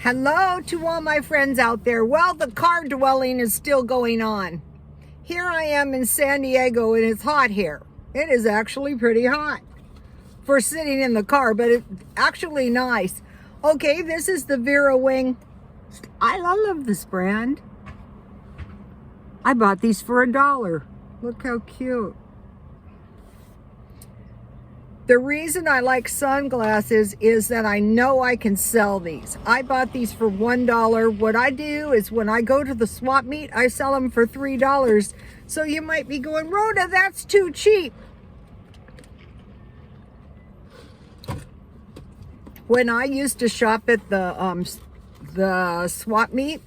Hello to all my friends out there. Well, the car dwelling is still going on. Here I am in San Diego and it's hot here. It is actually pretty hot for sitting in the car, but it's actually nice. Okay, this is the Vera Wing. I love this brand. I bought these for $1. Look how cute. The reason I like sunglasses is that I know I can sell these. I bought these for $1. What I do is when I go to the swap meet, I sell them for $3. So you might be going, Rhoda, that's too cheap. When I used to shop at the swap meet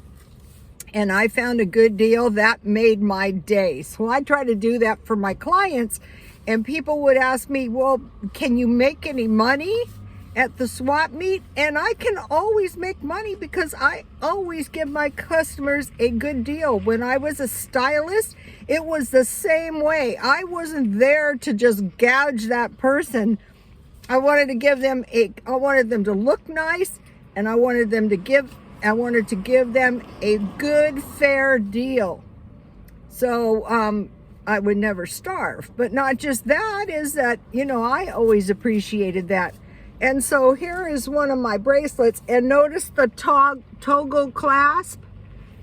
and I found a good deal, that made my day. So I try to do that for my clients. And people would ask me, well, can you make any money at the swap meet? And I can always make money because I always give my customers a good deal. When I was a stylist, it was the same way. I wasn't there to just gouge that person. I wanted them to look nice, and I wanted to give them a good, fair deal. So, I would never starve. But not just that, is that, I always appreciated that. And so here is one of my bracelets, and notice the toggle clasp.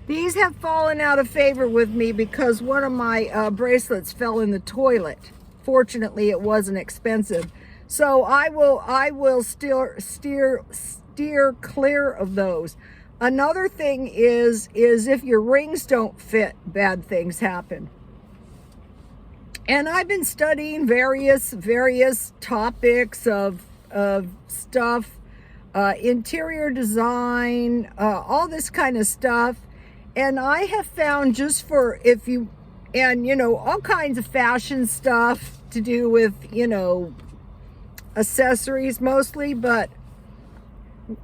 These have fallen out of favor with me because one of my bracelets fell in the toilet. Fortunately, it wasn't expensive. So I will steer clear of those. Another thing is if your rings don't fit, bad things happen. And I've been studying various topics of stuff, interior design, all this kind of stuff. And I have found all kinds of fashion stuff to do with, accessories mostly, but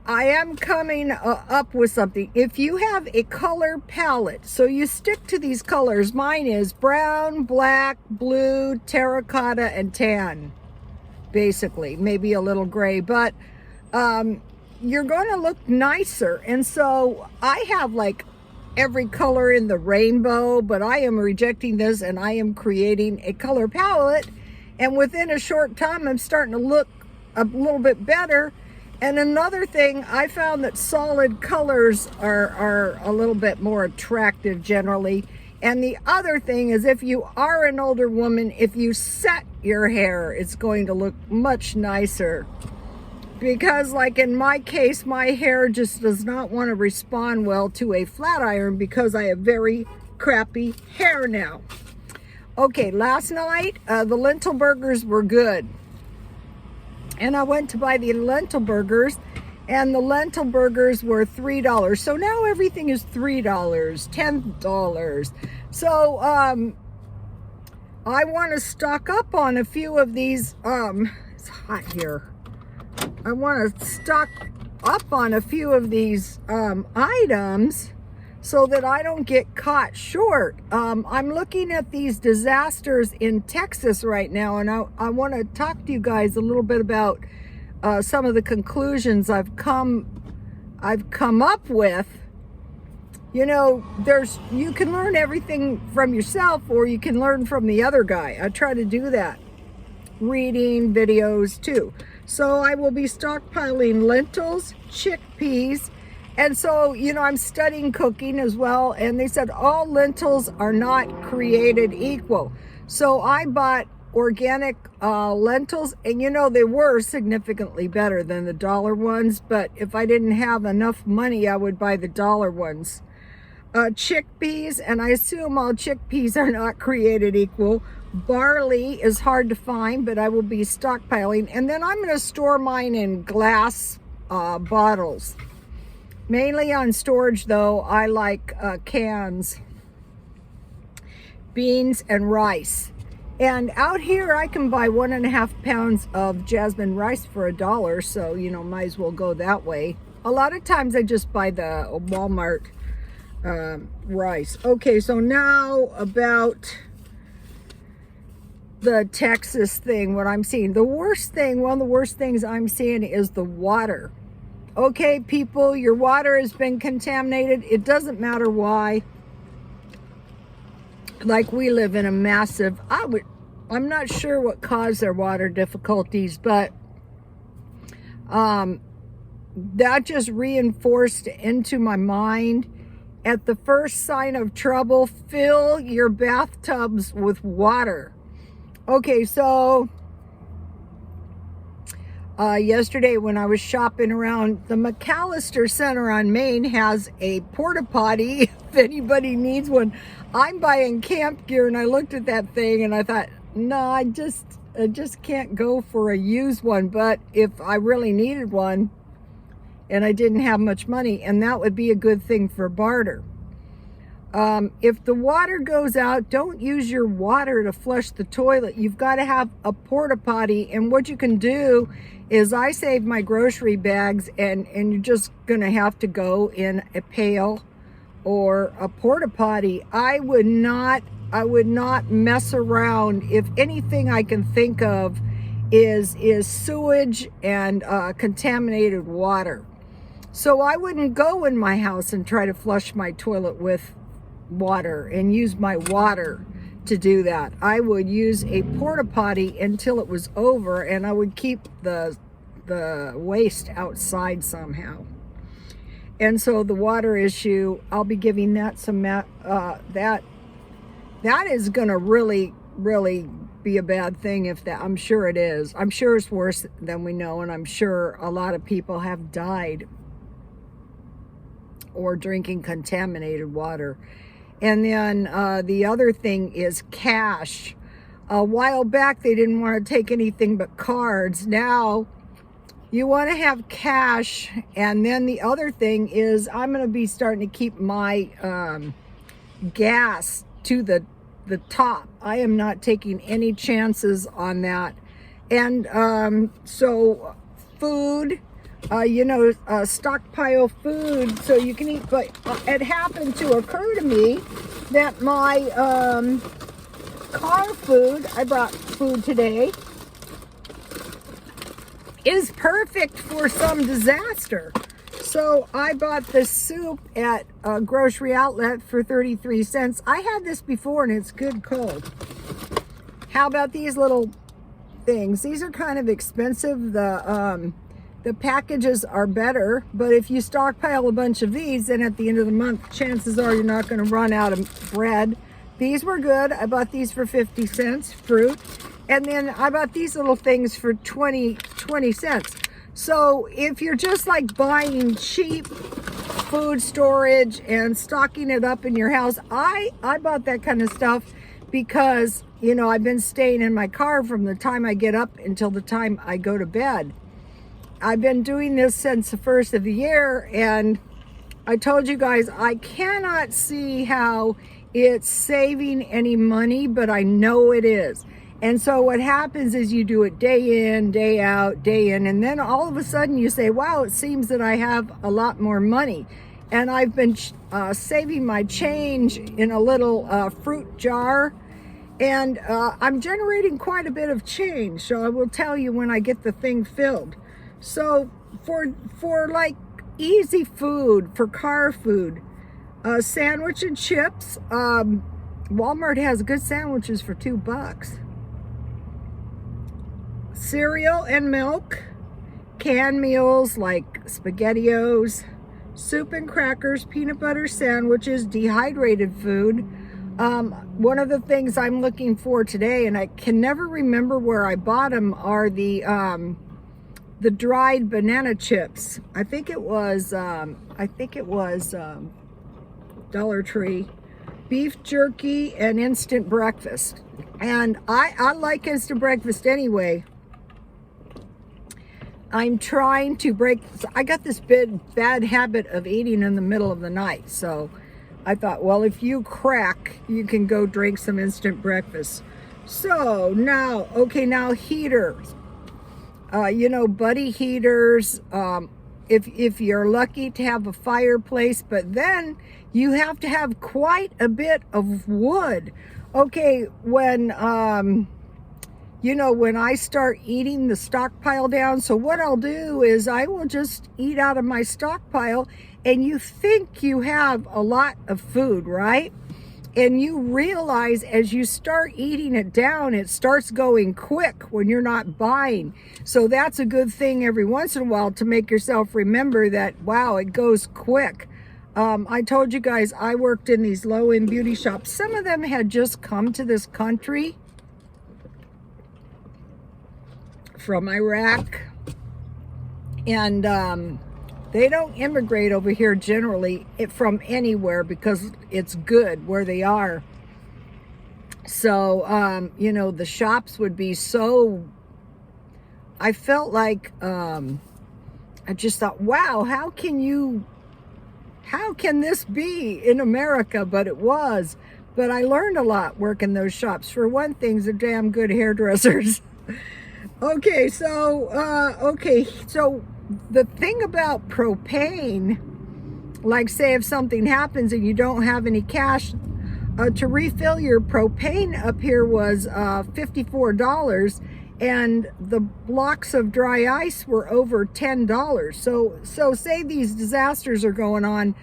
I am coming up with something. If you have a color palette, so you stick to these colors. Mine is brown, black, blue, terracotta, and tan, basically. Maybe a little gray, but you're going to look nicer. And so I have like every color in the rainbow, but I am rejecting this and I am creating a color palette. And within a short time, I'm starting to look a little bit better. And another thing, I found that solid colors are a little bit more attractive generally. And the other thing is, if you are an older woman, if you set your hair, it's going to look much nicer. Because like in my case, my hair just does not want to respond well to a flat iron because I have very crappy hair now. Okay, last night, the lentil burgers were good. And I went to buy the lentil burgers, and the lentil burgers were $3. So now everything is $3, $10. So I want to stock up on a few of these. It's hot here. I want to stock up on a few of these items so that I don't get caught short. I'm looking at these disasters in Texas right now, and I want to talk to you guys a little bit about some of the conclusions I've come up with. You can learn everything from yourself, or you can learn from the other guy. I try to do that. Reading videos too. So I will be stockpiling lentils, chickpeas. And so, I'm studying cooking as well, and they said all lentils are not created equal. So I bought organic lentils, and they were significantly better than the dollar ones, but if I didn't have enough money, I would buy the dollar ones. Chickpeas, and I assume all chickpeas are not created equal. Barley is hard to find, but I will be stockpiling. And then I'm going to store mine in glass bottles. Mainly on storage, though, I like cans, beans, and rice. And out here, I can buy 1.5 pounds of jasmine rice for $1, so, might as well go that way. A lot of times, I just buy the Walmart rice. Okay, so now about the Texas thing, what I'm seeing. One of the worst things I'm seeing is the water. okay, people, your water has been contaminated. It doesn't matter why. Like, we live in a massive, I'm not sure what caused their water difficulties, but that just reinforced into my mind, at the first sign of trouble, fill your bathtubs with water. Okay, so yesterday when I was shopping around, the McAllister Center on Main has a porta potty if anybody needs one. I'm buying camp gear, and I looked at that thing and I thought, no, I just can't go for a used one. But if I really needed one and I didn't have much money, and that would be a good thing for barter. If the water goes out, don't use your water to flush the toilet. You've got to have a porta potty. And what you can do is, I save my grocery bags, and you're just going to have to go in a pail or a porta potty. I would not mess around. If anything I can think of is sewage and contaminated water. So I wouldn't go in my house and try to flush my toilet with water and use my water to do that. I would use a porta potty until it was over, and I would keep the waste outside somehow. And so the water issue, I'll be giving that some that is going to really be a bad thing. If that, I'm sure it is. I'm sure it's worse than we know, and I'm sure a lot of people have died or drinking contaminated water. And then the other thing is cash. A while back, they didn't want to take anything but cards. Now you want to have cash. And then the other thing is, I'm going to be starting to keep my gas to the top. I am not taking any chances on that. And so food, stockpile food so you can eat. But it happened to occur to me that my car food, I brought food today, is perfect for some disaster. So I bought this soup at a grocery outlet for 33 cents. I had this before, and it's good cold. How about these little things? These are kind of expensive. The packages are better, but if you stockpile a bunch of these, then at the end of the month, chances are you're not going to run out of bread. These were good. I bought these for 50 cents, fruit. And then I bought these little things for 20 cents. So if you're just like buying cheap food storage and stocking it up in your house, I bought that kind of stuff because, I've been staying in my car from the time I get up until the time I go to bed. I've been doing this since the first of the year, and I told you guys I cannot see how it's saving any money, but I know it is. And so what happens is you do it day in, day out, day in, and then all of a sudden you say, wow, it seems that I have a lot more money. And I've been saving my change in a little fruit jar, and I'm generating quite a bit of change. So I will tell you when I get the thing filled. So for like easy food, for car food, sandwich and chips, Walmart has good sandwiches for $2. Cereal and milk, canned meals like SpaghettiOs, soup and crackers, peanut butter sandwiches, dehydrated food. One of the things I'm looking for today, and I can never remember where I bought them, are the dried banana chips. I think it was Dollar Tree. Beef jerky and instant breakfast. And I like instant breakfast anyway. I'm trying to break, I got this bad habit of eating in the middle of the night. So I thought, well, if you crack, you can go drink some instant breakfast. So now heaters. Buddy heaters, if you're lucky to have a fireplace, but then you have to have quite a bit of wood. Okay, when you know, when I start eating the stockpile down. So what I'll do is I will just eat out of my stockpile, and you think you have a lot of food, right? And you realize as you start eating it down, it starts going quick when you're not buying. So that's a good thing every once in a while to make yourself remember that, wow, it goes quick. I told you guys I worked in these low-end beauty shops. Some of them had just come to this country from Iraq, and they don't immigrate over here generally from anywhere because it's good where they are. So you know, the shops would be so, I felt like I just thought, wow, how can this be in America? But it was. But I learned a lot working those shops. For one thing, they're damn good hairdressers. Okay, so the thing about propane, like say if something happens and you don't have any cash, to refill your propane up here was $54, and the blocks of dry ice were over $10. So say these disasters are going on,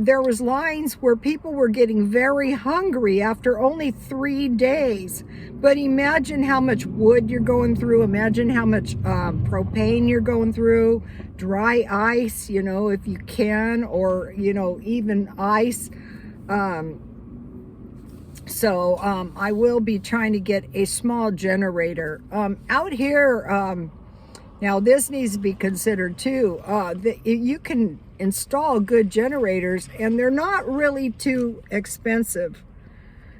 there was lines where people were getting very hungry after only 3 days. But imagine how much wood you're going through. Imagine how much propane you're going through. Dry ice, you know, if you can, or, you know, even ice. So I will be trying to get a small generator. Out here, now this needs to be considered too. You can install good generators, and they're not really too expensive.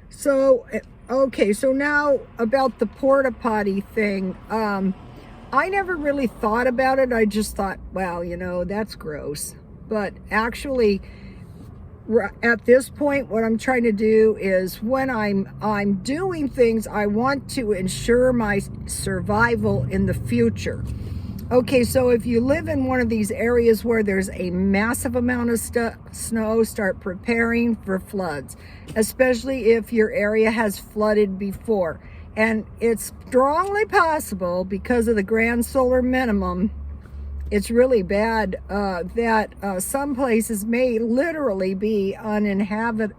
So, okay, so now about the porta potty thing. I never really thought about it. I just thought, well, you know, that's gross. But actually, at this point, what I'm trying to do is when I'm doing things, I want to ensure my survival in the future. Okay, so if you live in one of these areas where there's a massive amount of snow, start preparing for floods, especially if your area has flooded before. And it's strongly possible, because of the grand solar minimum, it's really bad, that some places may literally be uninhabitable.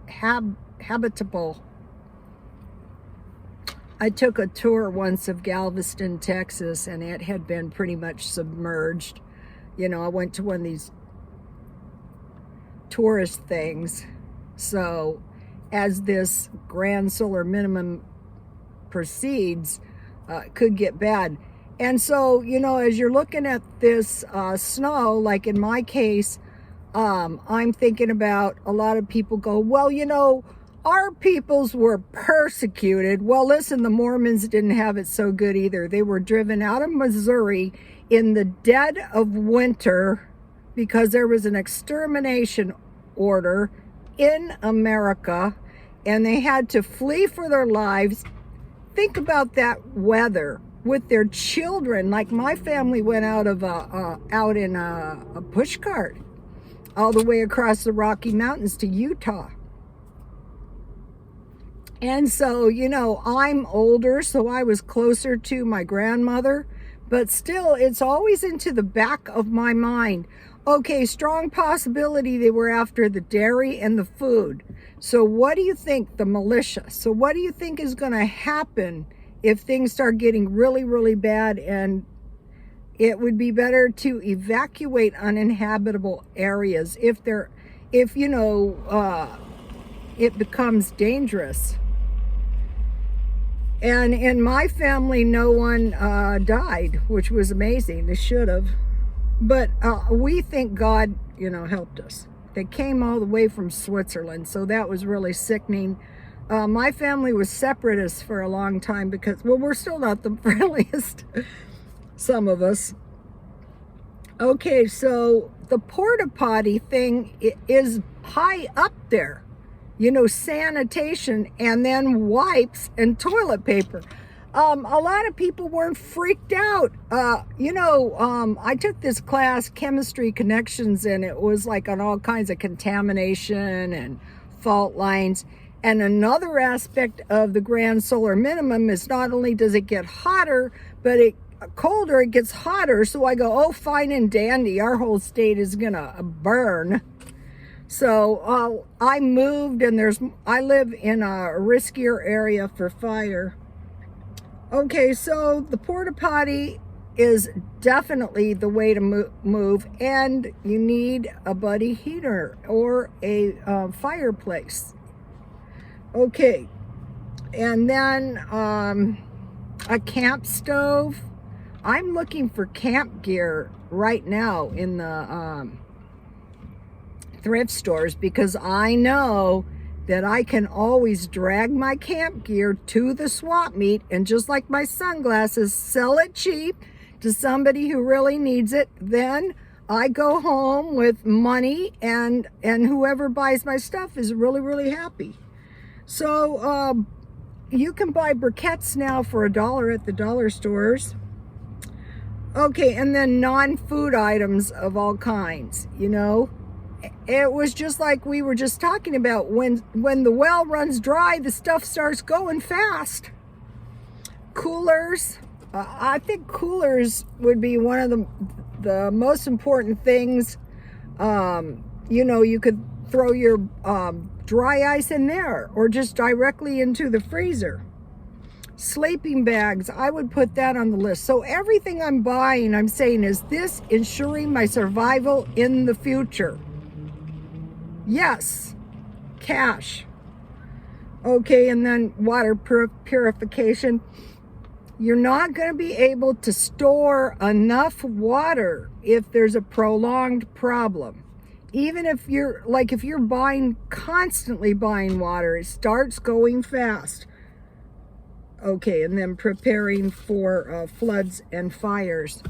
I took a tour once of Galveston, Texas, and it had been pretty much submerged. You know, I went to one of these tourist things. So as this grand solar minimum proceeds, it could get bad. And so, you know, as you're looking at this snow, like in my case, I'm thinking about, a lot of people go, well, you know, our peoples were persecuted. Well, listen, the Mormons didn't have it so good either. They were driven out of Missouri in the dead of winter because there was an extermination order in America, and they had to flee for their lives. Think about that weather with their children. Like my family went out in a push cart all the way across the Rocky Mountains to Utah. And so, you know, I'm older, so I was closer to my grandmother, but still, it's always into the back of my mind. Okay, strong possibility they were after the dairy and the food. So what do you think, the militia? So what do you think is going to happen if things start getting really, really bad, and it would be better to evacuate uninhabitable areas if you know, it becomes dangerous? And in my family, no one died, which was amazing. They should have. But we think God, you know, helped us. They came all the way from Switzerland, so that was really sickening. My family was separatists for a long time because, well, we're still not the friendliest, some of us. Okay, so the porta potty thing is high up there. You know, sanitation, and then wipes and toilet paper. A lot of people weren't freaked out. You know, I took this class, Chemistry Connections, and it was like on all kinds of contamination and fault lines. And another aspect of the grand solar minimum is not only does it get hotter, but colder, it gets hotter. So I go, oh, fine and dandy, our whole state is gonna burn. So I moved, and I live in a riskier area for fire. Okay, so the porta potty is definitely the way to move, and you need a buddy heater or a fireplace. Okay, and then a camp stove. I'm looking for camp gear right now in the thrift stores, because I know that I can always drag my camp gear to the swap meet, and just like my sunglasses, sell it cheap to somebody who really needs it. Then I go home with money, and whoever buys my stuff is really, really happy. So you can buy briquettes now for $1 at the dollar stores. Okay, and then non-food items of all kinds, you know. It was just like we were just talking about, when the well runs dry, the stuff starts going fast. Coolers. I think coolers would be one of the most important things. You know, you could throw your dry ice in there, or just directly into the freezer. Sleeping bags, I would put that on the list. So everything I'm buying, I'm saying, is this ensuring my survival in the future? Yes. Cash. Okay, and then water purification. You're not going to be able to store enough water if there's a prolonged problem. Even if you're constantly buying water, it starts going fast. Okay, and then preparing for floods and fires.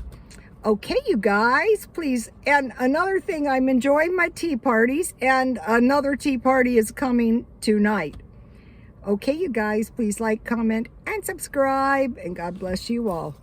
Okay, you guys, please. And another thing, I'm enjoying my tea parties, and another tea party is coming tonight. Okay, you guys, please like, comment, and subscribe, and God bless you all.